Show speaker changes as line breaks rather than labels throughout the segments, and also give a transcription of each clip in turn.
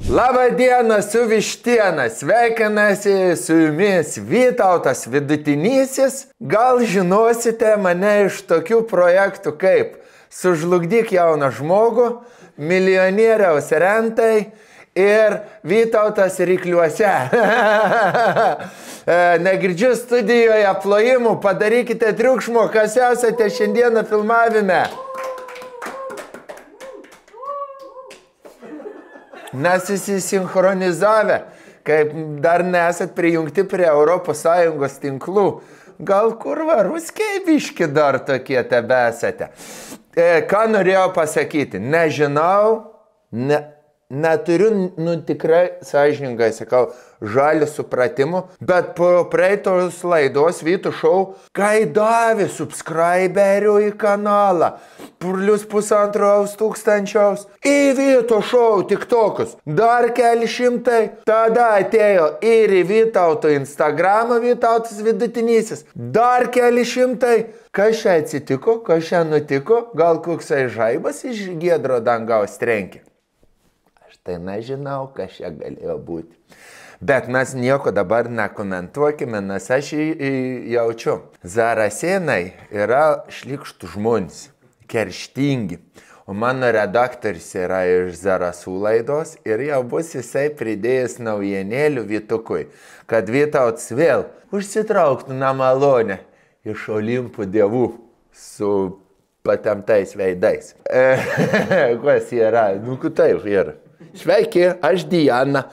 Labą dieną su vištiena, sveikinasi su jumis Vytautas Vidutinysis. Gal žinosite mane iš tokių projektų kaip Sužlugdyk jauną žmogų, Milijonieriaus rentai ir Vytautas rykliuose. Negirdžiu studijoje plojimų, padarykite triukšmo, kas esate šiandieną filmavime. Mes įsisinchronizavę, kaip dar nesat prijungti prie ES tinklų. Gal kurva, ruskiai biški dar tokie tebe esate. Ką norėjau pasakyti? Nežinau, neturiu, tikrai sąžiningai sakau, žalių supratimų, bet po praeitos laidos Vytų šou, kai davė subscriberių į kanalą, +1,5 tūkstančiaus, į Vytų šou tiktokus, dar keli šimtai, tada atėjo ir į Vytauto Instagramą Vytautas Vidutinysis, dar keli šimtai. Kas čia atsitiko, kas čia nutiko, gal koksai žaibas iš giedro dangaus trenkė? Aš tai nežinau, kas čia galėjo būti. Bet mes nieko dabar nekomentuokime, nes aš jaučiu. Zarasėnai yra šlykštų žmonės, kerštingi. O mano redaktorius yra iš Zarasų laidos ir jau bus jisai pridėjęs naujienėlių Vytukui, kad Vytautas vėl užsitrauktų nemalonę iš Olimpų dievų su patemptais veidais. Kas yra? Nu, taip yra. Sveiki, aš Diana.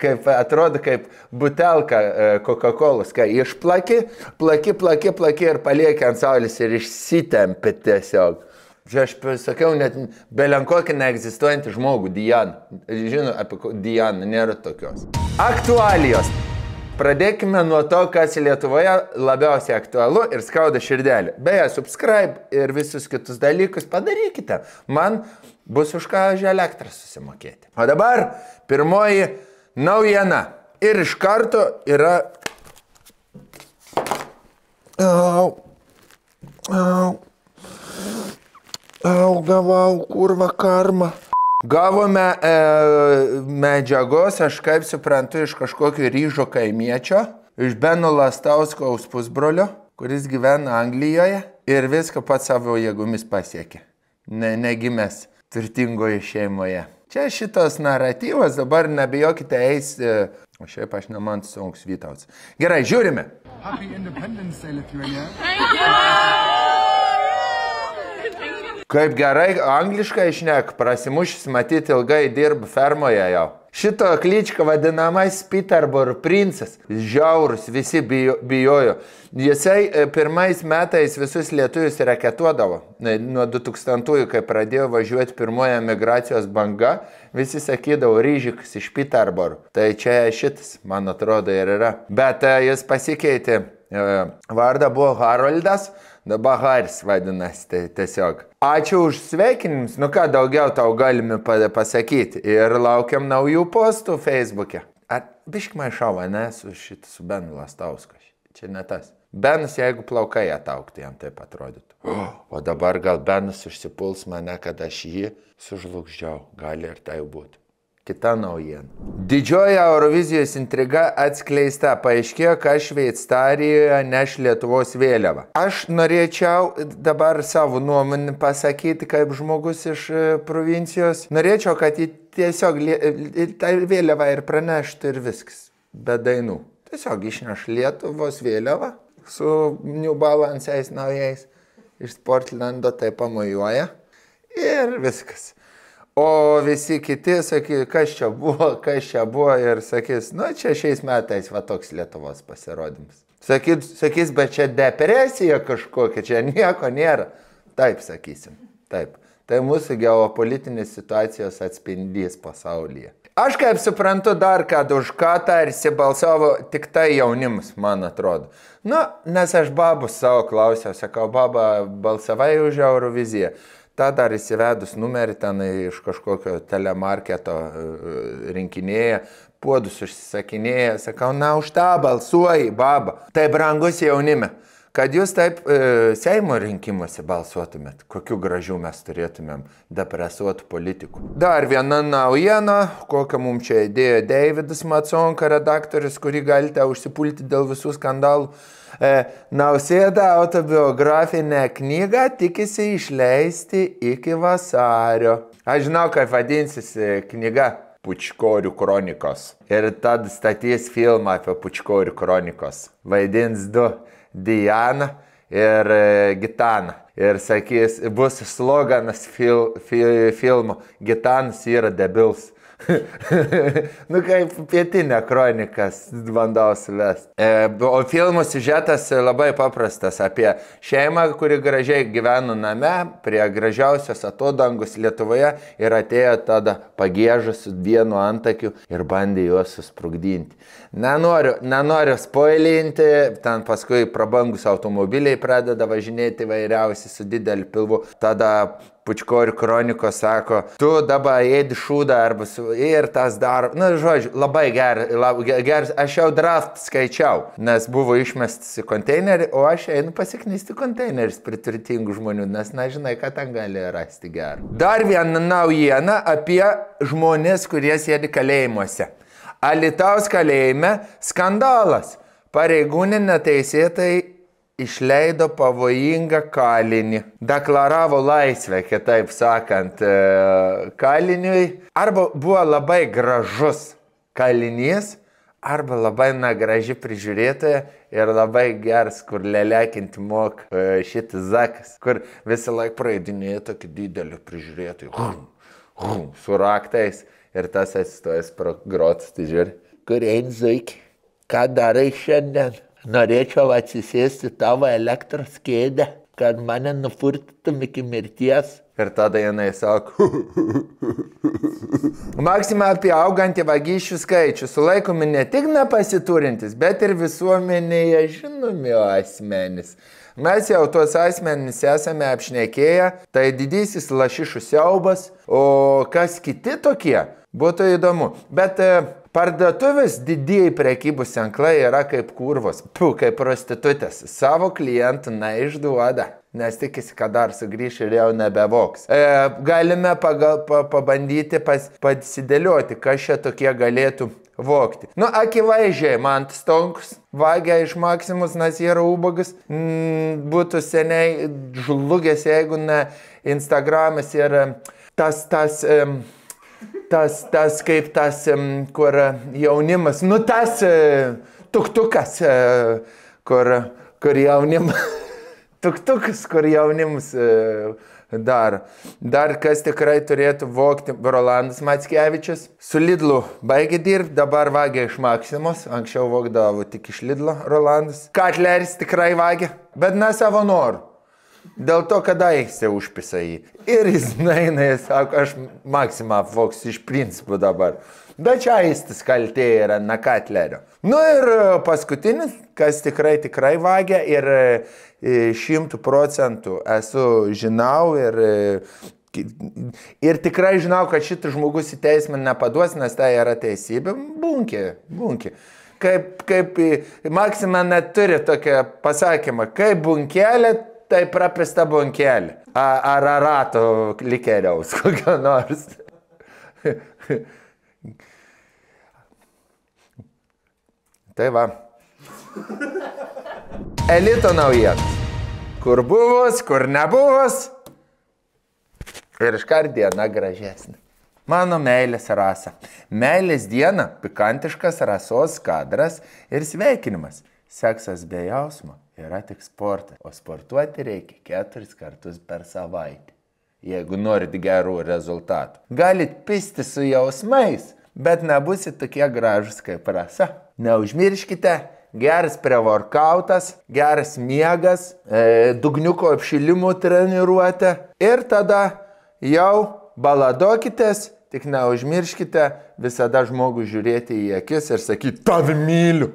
Kaip atrodo, kaip butelka Coca-Colos, kai išplaki, plaki ir palieki ant saulės ir išsitempi tiesiog. Čia aš sakiau, net belenkokį neegzistuojantį žmogų, Diana. Žinau, apie Dianą nėra tokios. Aktualijos. Pradėkime nuo to, kas Lietuvoje labiausiai aktualu ir skauda širdelį. Beje, subscribe ir visus kitus dalykus padarykite. Man bus už ką už elektrą susimokėti. O dabar pirmoji naujiena. Ir iš karto yra... Gavau, kurva karma. Gavome medžiagos, aš kaip suprantu, iš kažkokio Ryžo kaimiečio, iš Beno Lastauskaus pusbrolio, kuris gyvena Anglijoje ir viską pats savo jėgomis pasiekė. Negimęs turtingoje šeimoje. Čia šitas naratyvas, dabar nebijokite eis, o šiaip aš neman sunks Vytautas. Gerai, žiūrime.
Happy Independence Day, Lithuania.
Kaip gerai angliškai šnek, prasimušęs matyti ilgai dirba fermoje jau. Šito kličką vadinamais Peterborough princas. Žiaurus, visi bijojo. Jisai pirmais metais visus lietuvius reketuodavo. Nuo 2000-ųjų, kai pradėjo važiuoti pirmoje migracijos banga, visi sakydavo Ryžikas iš Peterborough. Tai čia šitas, man atrodo, ir yra. Bet jis pasikeitė. Varda buvo Haroldas, dabar Haris vadinasi tiesiog. Ačiū už sveikinimus, nu ką daugiau tau galime pasakyti. Ir laukiam naujų postų Facebook'e. Ar biškai maišavo, ne, su Benu Lastausku? Čia ne tas. Benus, jeigu plaukai atauktų, jam taip atrodytų. O dabar gal Benus užsipuls mane, kad aš jį sužlugdžiau. Gali ir tai būti. Kita naujiena. Didžioji Eurovizijos intriga atskleista. Paaiškėjo, kad Šveicarijoje neš Lietuvos vėliavą. Aš norėčiau dabar savo nuomonę pasakyti, kaip žmogus iš provincijos. Norėčiau, kad jį tiesiog tą vėliavą ir praneštų ir viskas. Be dainų. Tiesiog išneš Lietuvos vėliavą su New Balance'ais naujais. Iš Portlando tai pamojuoja. Ir viskas. O visi kiti sakys, kas čia buvo ir sakys, nu čia šiais metais va toks Lietuvos pasirodymas. Sakys, bet čia depresija kažkokia, čia nieko nėra. Taip sakysim, taip. Tai mūsų geopolitinės situacijos atspindys pasaulyje. Aš kaip suprantu dar, kad už Katarį balsavo tik tai jaunimas, man atrodo. Nu, nes aš babus savo klausiau, sakau, baba, balsavai už Euroviziją. Ta dar įsivedus numerį ten iš kažkokio telemarketo rinkinėje, puodus užsisakinėje, sakau, na už tą balsuoji, baba. Tai brangus jaunime. kad jūs taip Seimo rinkimuose balsuotumėt, kokiu gražiu mes turėtumėm depresuotų politikų. Dar viena naujiena, kokią mums čia įdėjo Davidas Maconka, redaktorius, kurį galite užsipulti dėl visų skandalų. Nausėda autobiografinę knygą tikisi išleisti iki vasario. Aš žinau, kaip vadinsis knyga. Pučkorių kronikos. Ir tad statys filmą apie Pučkorių kronikos. Vaidins du Diana ir Gitana. Ir sakys, bus sloganas filmo Gitanas yra debils. Nu kaip pietinė kronikas bandau suvesti. O filmo siužetas labai paprastas apie šeimą, kuri gražiai gyveno name prie gražiausios atodangus Lietuvoje ir atėjo tada pagėžus su vienu antakiu ir bandė juos susprogdinti. Nenoriu spoilinti, ten paskui prabangus automobiliai pradeda važinėti vairiausi su dideliu pilvu. Tada Pučkorių kronikos sako, tu dabar ėdi šūdą arba ir tas daro. Na, žodžiu, labai geras. Aš jau draft skaičiau, nes buvo išmestas į konteinerį, o aš einu pasiknysti konteineris prie turtingų žmonių, nes nežinai, ką ten gali rasti gerą. Dar viena naujiena apie žmonės, kurie sėdi kalėjimuose. Alytaus kalėjime skandalas. Pareigūnė neteisėtai išleido pavojingą kalinį. Deklaravo laisvę, kitaip sakant, kaliniui. Arba buvo labai gražus kalinys, arba labai negraži prižiūrėtoja ir labai geras, kur lelekinti mok šitas Zakas, kur visą laiką praeidinėjo tokį didelį prižiūrėtojų su raktais ir tas atsistojęs pro grotas, tai žiūri. Kur eini, Zuiki? Ką darai šiandien? Norėčiau atsisėsti tavo elektros kėdę, kad mane nufurtytum iki mirties. Ir tada jinai sako. Maksima apie augantį vagysčių skaičių. Sulaikomi ne tik nepasiturintis, bet ir visuomenėje žinomi asmenys. Mes jau tuos asmenys esame apšnekėję, tai didysis lašišų siaubas, o kas kiti tokie, būtų įdomu. Bet parduotuvės didieji prekybos ženklai yra kaip kurvos, kaip prostitutės. Savo klientų neišduoda, nes tikisi, kad dar sugrįš ir jau nebevoks. Galime pabandyti pasidėlioti, kas čia tokie galėtų vokti. Nu, akivaizdžiai, Mantas Tonkus vagia iš Maximus, nes yra ubagas. Būtų seniai žlugęs, jeigu ne Instagramas ir tas kaip tas, kur jaunimas, nu tas tuktukas, kur jaunimas, tuktukas, kur jaunimas daro. Dar kas tikrai turėtų vokti, Rolandas Mackevičius. Su Lidlu baigė dirbti, dabar vagia iš Maksimos, anksčiau vokdavo tik iš Lidlo Rolandas. Katleris tikrai vagia, bet ne savo norų. Dėl to, kada eisė užpisa jį. Ir jis naina, jis sako, aš Maksimą voksiu iš principų dabar. Bet čia jis kaltė yra na Katlerio. Nu ir paskutinis, kas tikrai vagia ir 100% esu žinau ir tikrai žinau, kad šitas žmogus į teismą nepaduos, nes tai yra teisybė. Bunkė. Kaip Maksima neturi tokią pasakymą, kaip bunkelė, tai prapista bunkelė. Ar rato likeriaus kokio nors. Tai va. Elito naujienos. Kur buvos, kur nebuvos. Ir iškart diena gražesnė. Mano meilės Rasa. Meilės diena, pikantiškas Rasos kadras ir sveikinimas. Seksas be jausmo yra tik sportas, o sportuoti reikia 4 kartus per savaitę. Jeigu norit gerų rezultatų. Galit pisti su jausmais, bet nebusit tokie gražus kaip Rasa. Neužmirškite, geras prevorkautas, geras miegas, dugniuko apšilimų treniruotė ir tada jau baladokitės, tik neužmirškite visada žmogų žiūrėti į akis ir sakyti, tave myliu,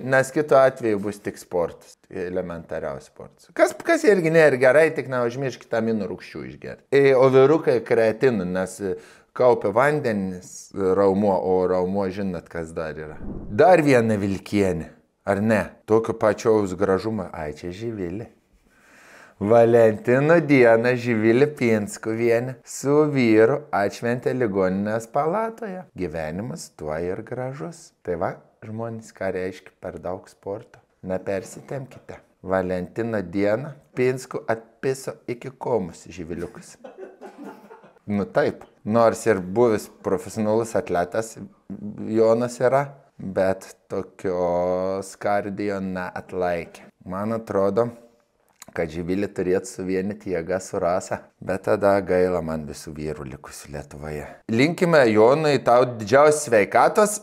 nes kito atveju bus tik sportas, elementariausias sportas. Kas irgi nėra gerai, tik neužmirškite aminų rūgščių išgerti. O vyrukai kreatinų, nes kaupia vandenis raumuo, o raumuo žinot, kas dar yra. Dar viena vilkienė. Ar ne? Tokio pačiaus gražumo. Ai, čia Živilė. Valentino dieną Živilė Pinskuvienė su vyru atšventė ligoninės palatoje. Gyvenimas tuo ir gražus. Tai va, žmonės, ką reiškia per daug sporto. Nepersitemkite. Valentino dieną Pinskų atpiso iki komus Živiliukas. Nu taip, nors ir buvęs profesionalus atletas Jonas yra, bet tokios kardio neatlaikė. Man atrodo, kad Živilė turėtų suvienyti jėgą su Rasa, bet tada gaila man visų vyrų likusių Lietuvoje. Linkime Jonui tau didžiausios sveikatos,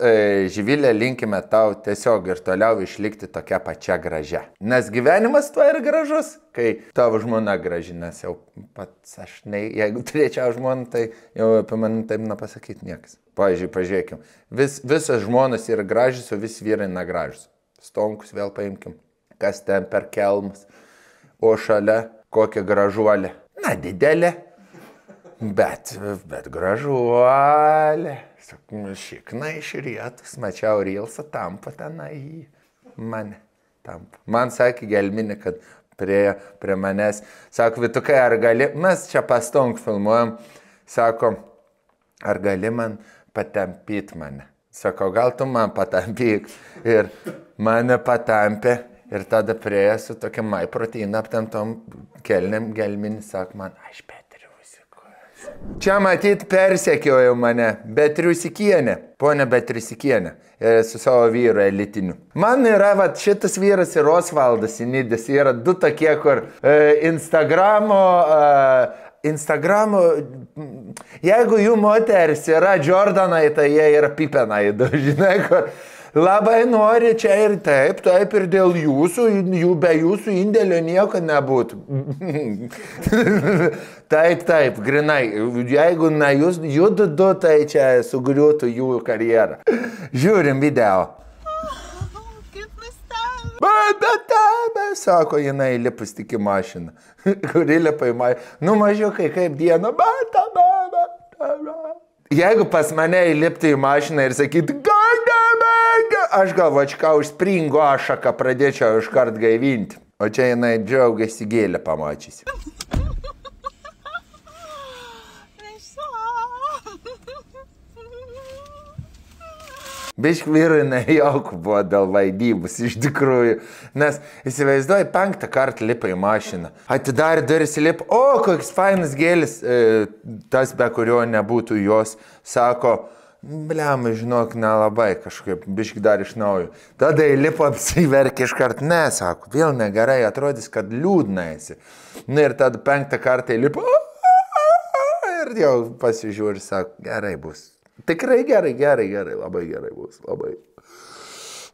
Živilė linkime tau tiesiog ir toliau išlikti tokia pačia gražia. Nes gyvenimas tuo ir gražus, kai tavo žmona graži, nes jau pats aš jeigu turėčiau žmoną, tai jau apie mane taip nepasakyti niekas. Pavyzdžiui, pažiūrėkim, visos žmonos yra gražios, o visi vyrai negražus. Stonkus vėl paimkim, kas ten per kelmas. O šalia kokia gražuolė. Na, didelė, bet gražuolė. Šikna iš rietus, mačiau Reelsą, tampa tenai. Mane tampa. Man sakė Gelminė, kad prie manęs. Sako, Vitukai, ar gali, mes čia pastonk filmuojam, sako, ar gali man patampyti mane. Sako, gal tu man patampyk. Ir mane patampė. Ir tada prieja su tokia mai proteiną aptemtom kelniam Gelminį, sako man, aš Betriusikas. Čia matyt persekiojo mane Betriusikienė, ponia Betriusikienė, su savo vyru elitiniu. Man yra šitas vyras ir Osvaldas Inidis, yra du tokie, kur Instagramo, jeigu jų moteris yra Jordanai, tai jie yra Pipenai, žinai, kur... Labai nori čia ir taip ir dėl jūsų, be jūsų indėlio nieko nebūtų. Taip, grinai, jeigu ne jūs judu du, tai čia sugriūtų jų karjerą. Žiūrim video.
Kaip nustebė.
Bet, sako, jinai lipus tik į mašiną. Kuri lipa į mašiną. Nu, mažiukai, kaip diena. Jeigu pas mane įlipti į mašiną ir sakyti, aš galvočiau, ką už springo ašaką pradėčiau iškart gaivinti. O čia jinai džiaugiasi gėlę pamačiusi. Bišk vyrui nejauku buvo dėl vaidybos, iš tikrųjų. Nes įsivaizduoji, 5 kartą lipa į mašiną. Atidarė duris įlipa, o, koks fainas gėlis, tas be kurio nebūtų jos, sako, bliamai, žinok, nelabai kažkaip, bišk dar iš naujo. Tada įlipo apsiverkė iškart, ne, sako, vėl negerai, atrodys, kad liūdna esi. Na ir tada 5 kartą įlipo, ir jau pasižiūri, sako, gerai bus. Tikrai gerai, labai gerai bus,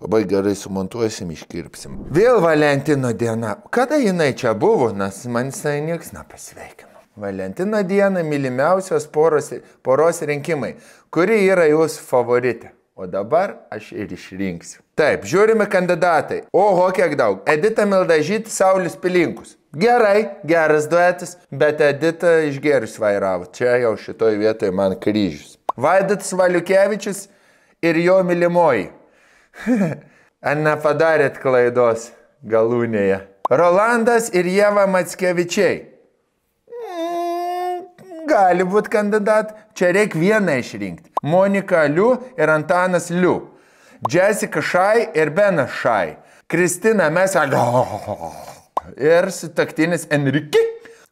labai gerai sumontuosim, iškirpsim. Vėl Valentino diena. Kada jinai čia buvo, nes man jisai nieks nepasveikino. Valentino diena, mylimiausios poros rinkimai. Kuri yra jūsų favoritė? O dabar aš ir išrinksiu. Taip, žiūrime kandidatai. Oho, kiek daug. Edita Mildažytė, Saulius Pilinkus. Gerai, geras duetas, bet Edita išgėrus vairavo. Čia jau šitoj vietoje man kryžius. Vaidotas Valiukevičius ir jo mylimoji. Ar nepadarėt klaidos galūnėje? Rolandas ir Ieva Mackevičiai. Gali būti kandidat. Čia reikia vieną išrinkti. Monika Liu ir Antanas Liu. Jessica Šai ir Benas Šai. Kristina Mesa. Ir sutaktinis Enrique.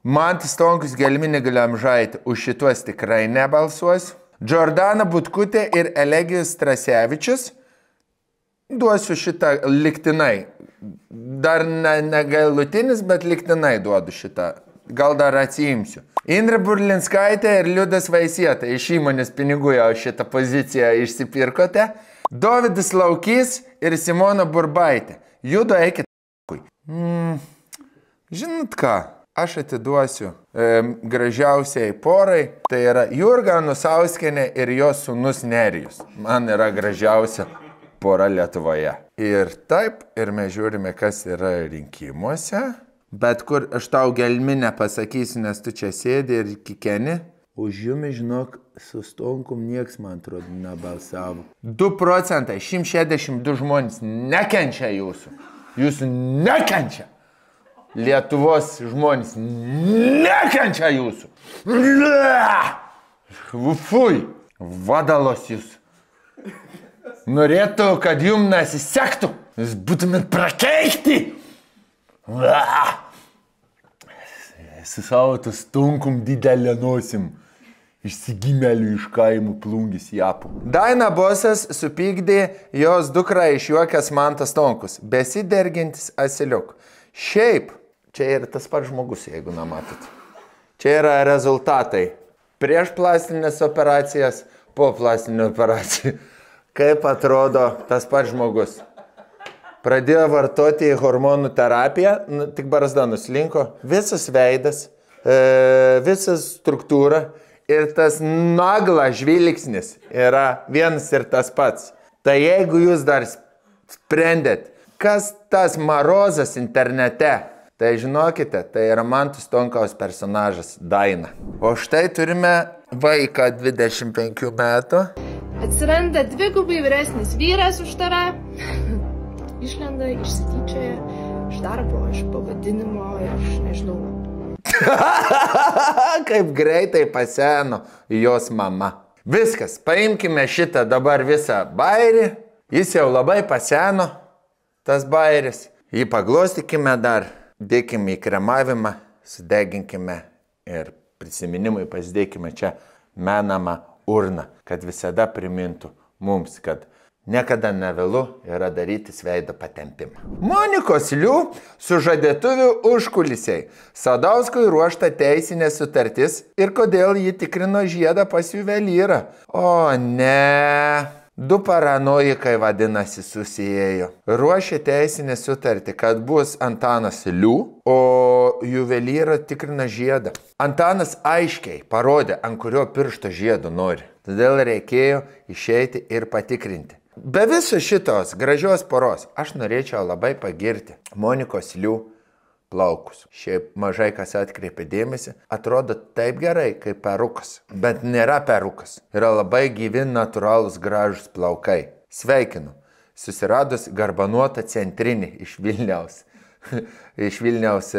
Mantas Tonkus Gelminė Glemžaitė. Už šituos tikrai nebalsuosiu. Džordana Butkutė ir Elegijus Strasevičius. Duosiu šitą liktinai. Dar negalutinis, bet liktinai duodu šitą. Gal dar atsiimsiu. Indra Burlinskaitė ir Liudas Vaisieta. Iš įmonės pinigų jau šitą poziciją išsipirkote. Dovydas Laukys ir Simona Burbaitė. Judo eikit. Žinot ką? Aš atiduosiu gražiausiai porai, tai yra Jurga Nusauskienė ir jos sūnus Nerijus. Man yra gražiausia pora Lietuvoje. Ir taip, ir mes žiūrime, kas yra rinkimuose. Bet kur aš tau Gelminę pasakysiu, nes tu čia sėdi ir kikeni. Už jumi, žinok, su Stonkum nieks, man atrodo, nebalsavo. 2%, 162 žmonės nekenčia jūsų. Jūsų nekenčia. Lietuvos žmonės nekenčia jūsų. Fui, vadalos jūs. Norėtų, kad jums nesisektų. Jūs būtumėt prakeikti. Su savo tas Stonkum didelė nosim. Išsigimelių iš kaimų plungis japų. Daina Bosas supykdė jos dukrą išjuokęs Mantas Stonkus, besidergintis asiliuk. Šiaip, čia yra tas pats žmogus, jeigu nematot. Čia yra rezultatai. Prieš plastinės operacijas, po plastinių operacijų. Kaip atrodo tas pats žmogus. Pradėjo vartoti hormonų terapiją, tik barzda nuslinko, visas veidas, visas struktūra. Ir tas naglas žvilgsnis yra vienas ir tas pats. Tai jeigu jūs dar sprendėt, kas tas Marozas internete, tai žinokite, tai yra Manto Stonkaus personažas Daina. O štai turime vaiką 25 metų.
Atsiranda dvigubai vyresnis vyras už tave. Išlenda, išsityčioja iš darbo, iš pavadinimo ir aš nežinau.
Kaip greitai paseno jos mama. Viskas, paimkime šitą dabar visą bairį. Jis jau labai paseno, tas bairis. Jį paglostykime dar, dėkime į kremavimą, sudeginkime ir prisiminimui pasidėkime čia menamą urną, kad visada primintų mums, kad niekada nevėlu yra darytis veido patempimą. Monikos Liu sužadėtuvių užkulisiai. Sadauskui ruošta teisinė sutartis ir kodėl ji tikrino žiedą pas juvelyrą. O ne, du paranojikai vadinasi susiėjo. Ruošė teisinę sutartį, kad bus Antanas Liu, o juvelyrą tikrina žiedą. Antanas aiškiai parodė, ant kurio piršto žiedo nori. Todėl reikėjo išeiti ir patikrinti. Be viso šitos gražios poros aš norėčiau labai pagirti Monikos Liu plaukus. Šiaip mažai kas atkreipia dėmesį, atrodo taip gerai kaip perukas. Bet nėra perukas. Yra labai gyvi, natūralūs, gražus plaukai. Sveikinu. Susiradus garbanuotą centrinį iš Vilniaus. Iš Vilniaus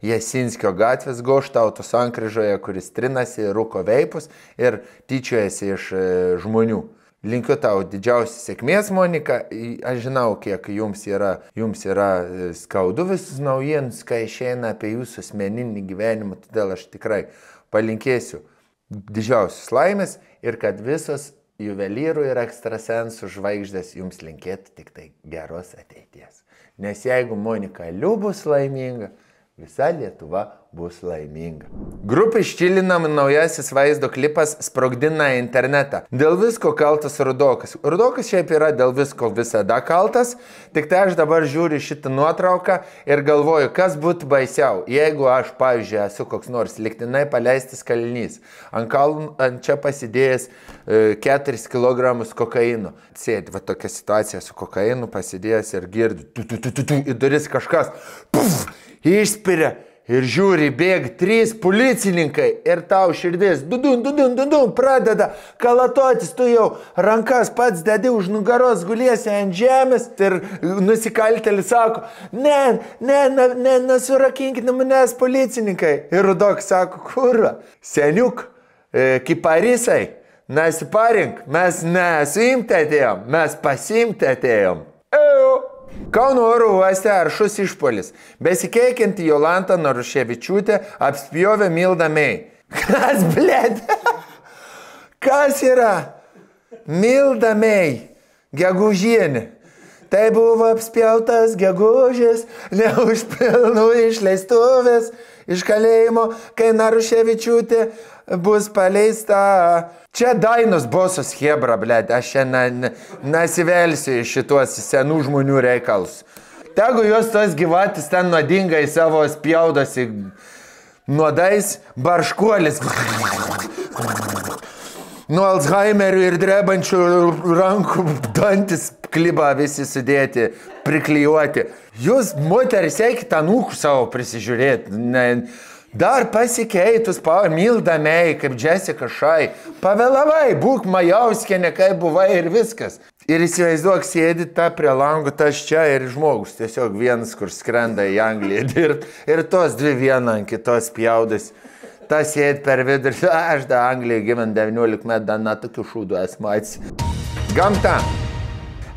Jasinskio gatvės Goštauto sankryžoje, kuris trinasi, rūko veipus ir tyčiojasi iš žmonių. Linkiu tau didžiausios sėkmės, Monika. Aš žinau, kiek jums yra skaudu visus naujienos, kai išeina apie jūsų asmeninį gyvenimą, todėl aš tikrai palinkėsiu didžiausios laimės ir kad visos juvelyrų ir ekstrasensų žvaigždės jums linkėtų tik tai geros ateities. Nes jeigu Monika Liu bus laiminga, visa Lietuva bus laiminga. Grupė Ščilinam naujasis vaizdo klipas sprogdina internetą. Dėl visko kaltas Rudokas. Rudokas šiaip yra dėl visko visada kaltas, tik tai aš dabar žiūriu šitą nuotrauką ir galvoju, kas būtų baisiau, jeigu aš, pavyzdžiui, esu koks nors liktinai paleistas kalinys, ant čia pasidėjęs 4 kg kokaino. Sėdi, va tokia situacija su kokainu pasidėjęs ir girdi, į duris kažkas, išspiria ir žiūri, bėg 3 policininkai ir tau širdis, dudun, pradeda kalatotis, tu jau rankas pats dedi už nugaros, guliesi ant žemės ir nusikaltėlis sako, nesurakinkite manęs policininkai. Ir Rudokas sako, kurva, seniuk, kiparisai, nesiparink, mes nesuimti atėjom, mes pasimti atėjom. Kauno oro uoste aršus išpuolis. Besikeikianti Jolanta Naruševičiūtė apspjovė Mildą Mei. Kas, blėd? Kas yra? Milda Mei, gegužienė. Tai buvo apspjautas gegužės, neužpilnų išleistuvės iš kalėjimo, kai Naruševičiūtė bus paleista. Čia Dainos Bosos hebra, blėd, aš čia nesivelsiu į šituos senų žmonių reikalus. Tegu jos tos gyvatys ten nuodingai savo spjaudosi nuodais, barškuolis. Nuo Alzheimerių ir drebančių rankų dantis klibą visi sudėti, priklijuoti. Jūs, moteris, eikite anūkų savo prisižiūrėti. Dar pasikeitus, Milda Mei, kaip Jessica Šai. Pavėlavai, būk Majauskienė, kaip buvai ir viskas. Ir įsivaizduok, sėdi ta prie lango, tas čia ir žmogus. Tiesiog vienas, kur skrenda į Angliją dirbti. Ir tos dvi viena ant kitos pjaudas. Ta sėdi per vidurį. Aš da Anglijoje gyvenu 19 metų, dar na tokių šūdų esu matęs. Gamta.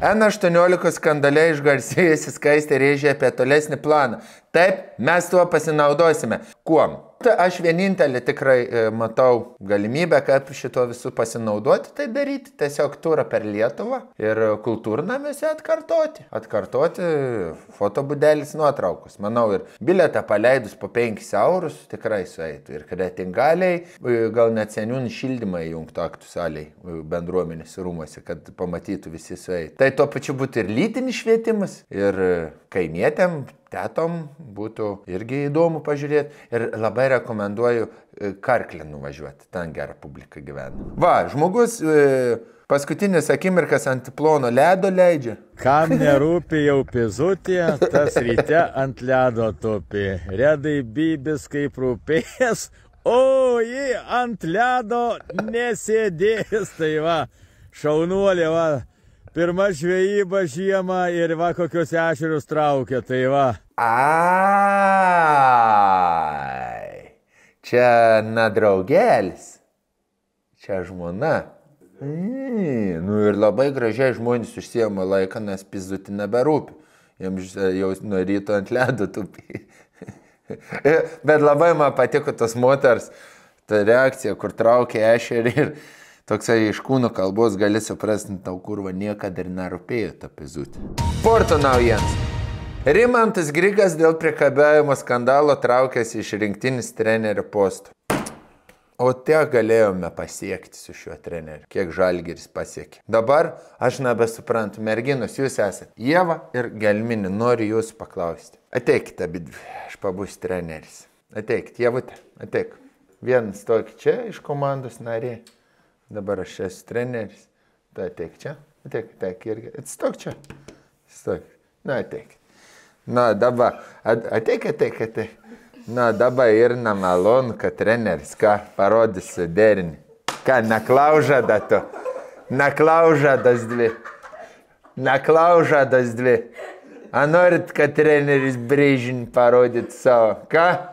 N18 skandale išgarsėjusi Skaistė rėžė apie tolesnį planą. Taip, mes tuo pasinaudosime. Kuom? Aš vienintelį tikrai matau galimybę, kaip šito visų pasinaudoti, tai daryti tiesiog turą per Lietuvą ir kultūrnamiuose atkartoti. Atkartoti fotobudelis nuotraukus. Manau, ir bilietą paleidus po 5 eurus tikrai sueitų. Ir kretingaliai, gal net seniūnų šildymą įjungtų aktų saliai bendruomenės rūmose, kad pamatytų visi sueitų. Tai tuo pačiu būtų ir lytinis švietimas, ir kaimietėm, tetom būtų irgi įdomu pažiūrėti ir labai rekomenduoju Karklę nuvažiuoti, ten gera publika gyvena. Va, žmogus paskutinis akimirkas ant plono ledo leidžia.
Kam nerūpi jau pizutė, tas ryte ant ledo tupi. Redai bybis kaip rūpės, o jį ant ledo nesėdės. Tai va, šaunuolė va. Pirma žvejyba žiemą ir va kokius ešerius traukia, tai va.
Ai, čia na draugelis, čia žmona. Nu ir labai gražiai žmonės užsiema laiką, nes pizutį neberūpi. Jiems jau nuo ryto ant ledo tupi. Bet labai man patiko tas moters, ta reakcija, kur traukia ešerį ir toksai iš kūno kalbos gali suprasti, tau kurva niekada ir nerūpėjo tą pizutį. Sporto naujienos. Rimantas Grigas dėl priekabiavimo skandalo traukėsi iš rinktinės trenerio posto. O tiek galėjome pasiekti su šiuo treneriu, kiek Žalgiris pasiekė. Dabar aš nebesuprantu, merginos, jūs esate Ieva ir Gelminė, noriu jūsų paklausti. Ateikite, abidvi, aš pabūsiu treneris. Ateikite, Ievute, ateik. Vienas tokį čia iš komandos narė. Dabar aš esu treneris. Tu ateik čia. Ateik irgi. Atstok čia. Atstok. Na, ateik. Na, dabar. Ateik. Na, dabar ir nemalonu, kad treneris, ką, parodysiu derinį. Ką, neklaužada tu. Neklaužadas dvi. A norit, kad treneris brėžinį parodytų savo? Ką?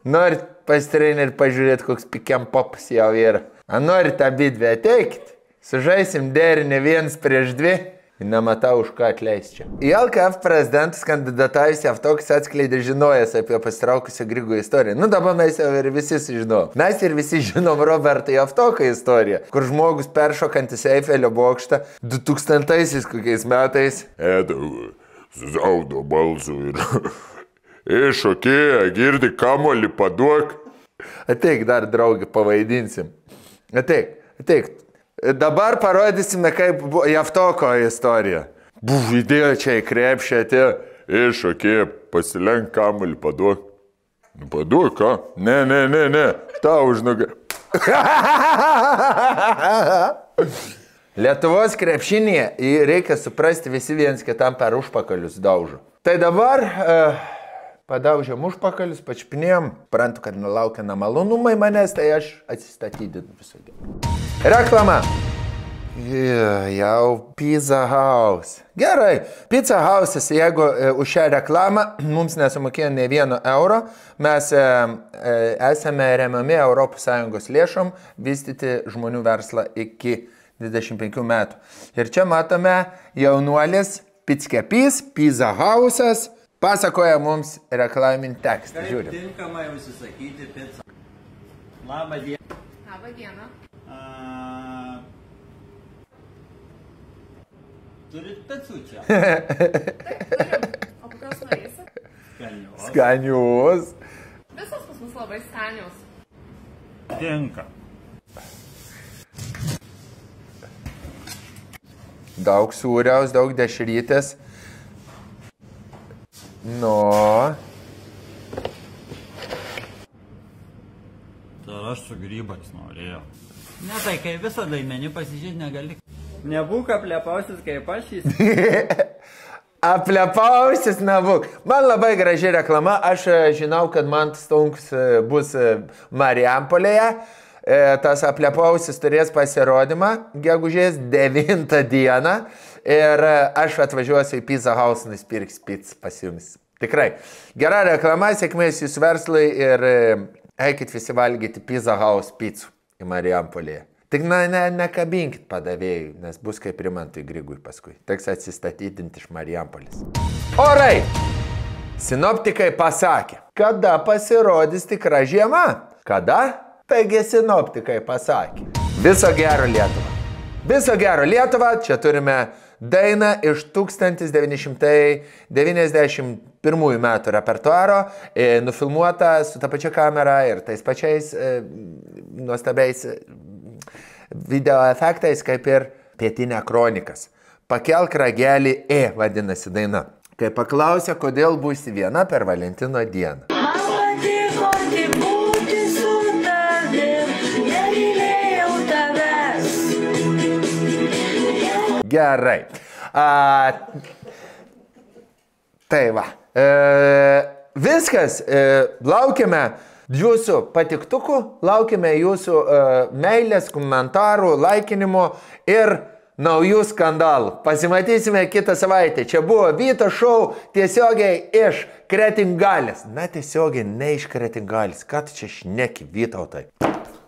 Norit pas trenerį pažiūrėti, koks pikiam popas jau yra? A norit abidvi ateikit, sužaisim derinį 1-2 ir nematau už ką atleis čia. Į LKF prezidentus kandidatavus Javtokas atskleidė žinojęs apie pasitraukusio Grigo istoriją. Nu dabar mes jau ir visi sužinom. Mes ir visi žinom Roberto Javtoką istoriją, kur žmogus peršokantis Eifelio bokštą 2000 kokiais metais susaudo balsų ir šokėja, girdi kamuolį paduok. Ateik dar, draugį, pavaidinsim. Ateik. Dabar parodysime, kaip Javtoko istorija. Įdėjo čia į krepšį, atėjo, šokėja, pasilenk kamuolį, paduok. Paduok, ką? Ne, tau už nugą. Lietuvos krepšinėje reikia suprasti, visi viens kitam per užpakalius daužo. Tai dabar padaužėm užpakalius, pačpinėjom, prantu, kad nelaukia nemalonumai manęs, tai aš atsistatydinu visą dieną. Reklama. Jau Pizza House. Gerai, Pizza House'as, jeigu už šią reklamą mums nesumokėjo nei 1 euro, mes esame remiami ES lėšom vystyti žmonių verslą iki 25 metų. Ir čia matome jaunuolis Pickepys, Pizza House'as, pasakoja mums reklaminį tekstą. Žiūrim.
Kaip tinkamai užsisakyti pizzą? Labą dieną.
Labą dieną.
Turit picų čia?
Taip, turim. O kokios norėsi?
Skanios.
Visos pas mus labai skanios.
Tinka.
Daug sūriaus, daug dešrytės.
Tai aš su grybais norėjau. Ne, tai kai visą daimeni pasižiūrėti negali. Nebūk aplepausis kaip aš jis.
Aplepausis navuk. Man labai graži reklama. Aš žinau, kad man Stonkus bus Marijampolėje. Tas aplepausis turės pasirodymą gegužės 9 dieną. Ir aš atvažiuosiu į Pizza House, nusipirks pizzą pas jumis. Tikrai. Gera reklama, sėkmės jūsų verslai ir eikit visi valgyti Pizza House pizzų į Marijampolėje. Tik nekabinkit padavėjų, nes bus kaip Rimantui Grigui paskui. Teks atsistatydinti iš Marijampolės. Orai! Sinoptikai pasakė, kada pasirodys tikra žiema. Kada? Taigi sinoptikai pasakė. Viso gero Lietuva. Viso gero Lietuva. Čia turime dainą iš 1991 metų repertuaro, nufilmuota su ta pačia kamera ir tais pačiais nuostabiais video efektais, kaip ir Pietinė kronikas. Pakelk ragelį vadinasi daina. Kai paklausė, kodėl būsi viena per Valentino dieną.
Man patiko tik būti su tavim, nemylėjau tavęs.
Gerai. Tai va. Viskas. Laukiame jūsų patiktukų, laukime jūsų meilės, komentarų, laikinimo ir naujų skandalų. Pasimatysime kitą savaitę. Čia buvo Vyto šou tiesiogiai iš Kretingalės. Na, tiesiogiai ne iš Kretingalės. Ką tu čia šneki, Vytautai?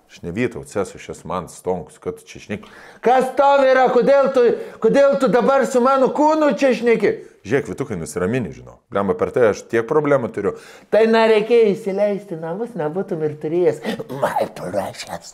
Aš ne Vytautas, esu šis man Stonkus, kad tu čia šneki. Kas tau yra? Kodėl tu dabar su mano kūnu čia šneki? Žiūrėk, Vytukai, nusiramini, žinau. Blemba, per tai aš tiek problemų turiu. Tai nereikėjo įsileisti namus, nebūtum ir turėjęs. My precious.